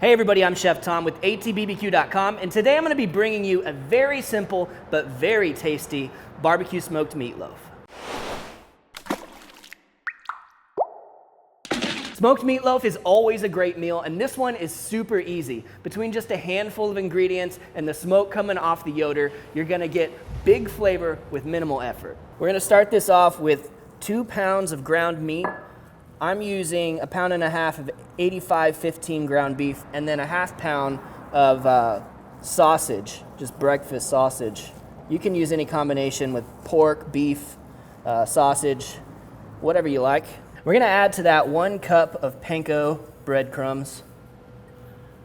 Hey everybody, I'm Chef Tom with atbbq.com, and today I'm going to be bringing you a very simple but very tasty barbecue smoked meatloaf. Smoked meatloaf is always a great meal, and this one is super easy. Between just a handful of ingredients and the smoke coming off the yoder, you're going to get big flavor with minimal effort. We're going to start this off with 2 pounds of ground meat. I'm using 1.5 pounds of 85/15 ground beef and then a 1/2 pound of sausage, just breakfast sausage. You can use any combination with pork, beef, sausage, whatever you like. We're gonna add to that 1 cup of panko breadcrumbs.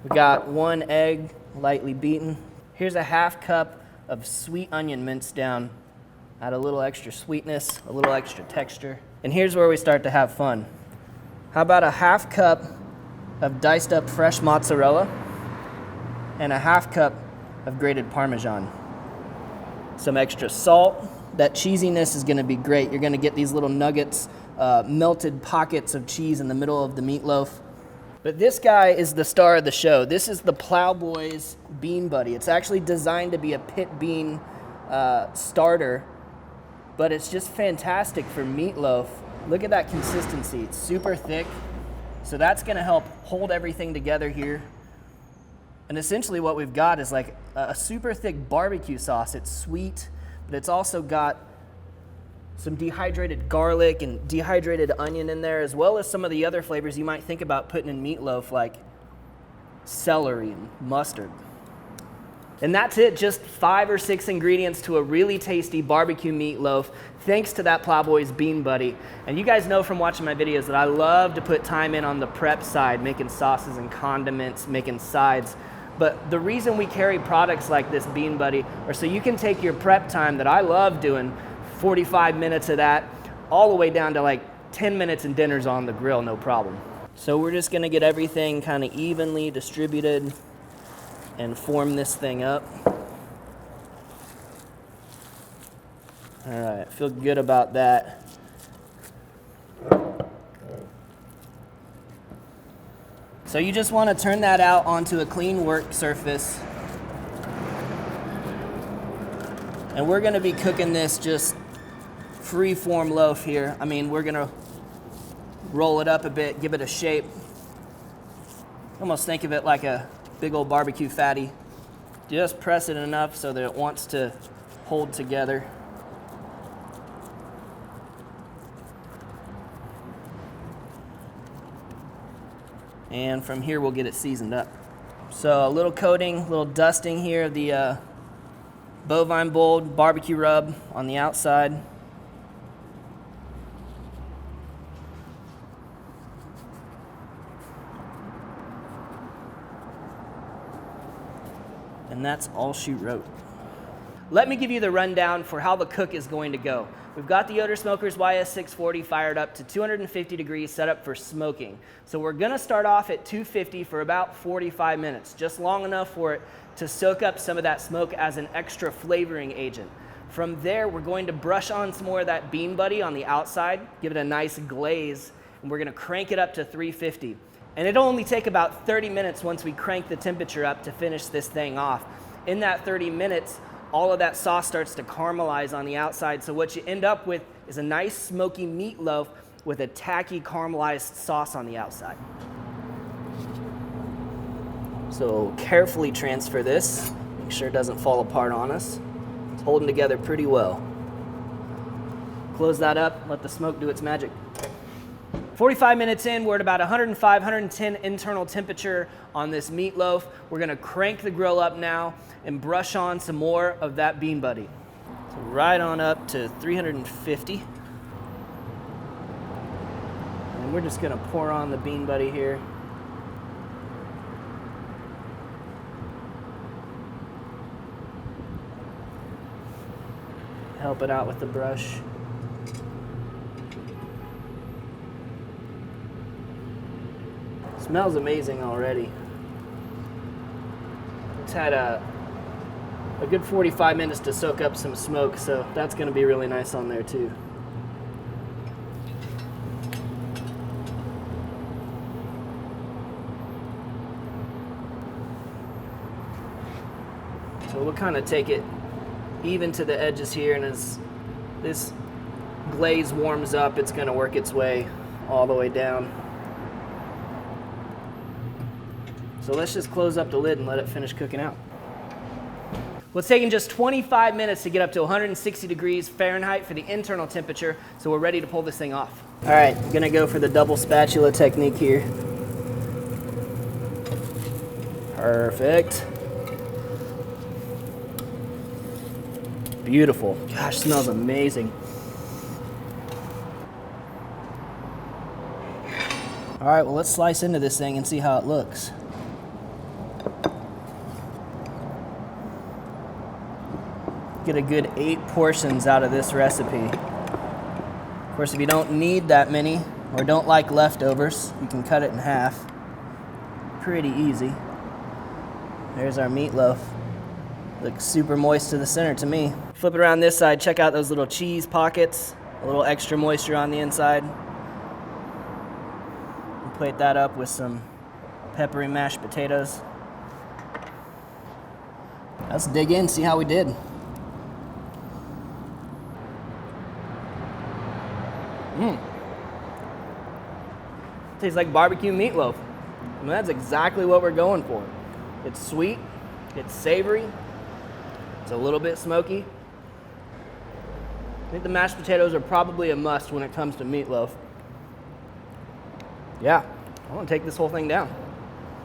We got 1 egg, lightly beaten. Here's a 1/2 cup of sweet onion minced down. Add a little extra sweetness, a little extra texture. And here's where we start to have fun. How about a 1/2 cup of diced up fresh mozzarella and a 1/2 cup of grated Parmesan. Some extra salt. That cheesiness is gonna be great. You're gonna get these little nuggets, melted pockets of cheese in the middle of the meatloaf. But this guy is the star of the show. This is the Plowboy's Bean Buddy. It's actually designed to be a pit bean starter, but it's just fantastic for meatloaf. Look at that consistency. It's super thick. So that's gonna help hold everything together here. And essentially what we've got is like a super thick barbecue sauce. It's sweet, but it's also got some dehydrated garlic and dehydrated onion in there, as well as some of the other flavors you might think about putting in meatloaf, like celery and mustard. And that's it, just 5 or 6 ingredients to a really tasty barbecue meatloaf, thanks to that Plowboy's Bean Buddy. And you guys know from watching my videos that I love to put time in on the prep side, making sauces and condiments, making sides. But the reason we carry products like this Bean Buddy are so you can take your prep time that I love doing, 45 minutes of that, all the way down to like 10 minutes and dinner's on the grill, no problem. So we're just gonna get everything kind of evenly distributed and form this thing up. All right, feel good about that. So you just want to turn that out onto a clean work surface. And we're going to be cooking this just free-form loaf here. I mean, we're going to roll it up a bit, give it a shape. Almost think of it like a big old barbecue fatty. Just press it enough so that it wants to hold together. And from here we'll get it seasoned up. So a little coating, a little dusting here of the bovine boiled barbecue rub on the outside. And that's all she wrote. Let me give you the rundown for how the cook is going to go. We've got the Yoder Smoker's YS640 fired up to 250 degrees, set up for smoking. So we're gonna start off at 250 for about 45 minutes, just long enough for it to soak up some of that smoke as an extra flavoring agent. From there, we're going to brush on some more of that Bean Buddy on the outside, give it a nice glaze, and we're gonna crank it up to 350. And it'll only take about 30 minutes once we crank the temperature up to finish this thing off. In that 30 minutes, all of that sauce starts to caramelize on the outside, so what you end up with is a nice smoky meatloaf with a tacky caramelized sauce on the outside. So carefully transfer this, make sure it doesn't fall apart on us. It's holding together pretty well. Close that up, let the smoke do its magic. 45 minutes in, we're at about 105, 110 internal temperature on this meatloaf. We're gonna crank the grill up now and brush on some more of that Bean Buddy. So right on up to 350. And we're just gonna pour on the Bean Buddy here. Help it out with the brush. Smells amazing already. It's had a good 45 minutes to soak up some smoke, so that's gonna be really nice on there too. So we'll kind of take it even to the edges here, and as this glaze warms up, it's going to work its way all the way down. So let's just close up the lid and let it finish cooking out. Well, it's taking just 25 minutes to get up to 160 degrees Fahrenheit for the internal temperature, so we're ready to pull this thing off. All right, I'm gonna go for the double spatula technique here. Perfect. Beautiful. Gosh, smells amazing. All right, well, let's slice into this thing and see how it looks. Get a good 8 portions out of this recipe. Of course, if you don't need that many or don't like leftovers, you can cut it in half. Pretty easy. There's our meatloaf. Looks super moist to the center to me. Flip it around this side, check out those little cheese pockets, a little extra moisture on the inside. And plate that up with some peppery mashed potatoes. Let's dig in, see how we did. Tastes like barbecue meatloaf. I mean, that's exactly what we're going for. It's sweet, it's savory, it's a little bit smoky. I think the mashed potatoes are probably a must when it comes to meatloaf. Yeah, I want to take this whole thing down.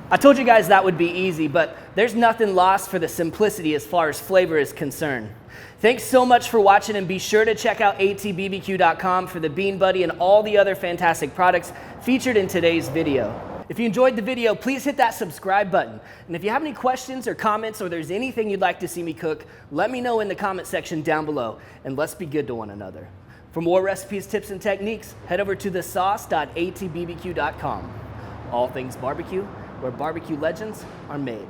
I told you guys that would be easy, but there's nothing lost for the simplicity as far as flavor is concerned. Thanks so much for watching, and be sure to check out atbbq.com for the Bean Buddy and all the other fantastic products featured in today's video. If you enjoyed the video, please hit that subscribe button. And if you have any questions or comments, or there's anything you'd like to see me cook, let me know in the comment section down below, and let's be good to one another. For more recipes, tips, and techniques, head over to thesauce.atbbq.com. All things barbecue, where barbecue legends are made.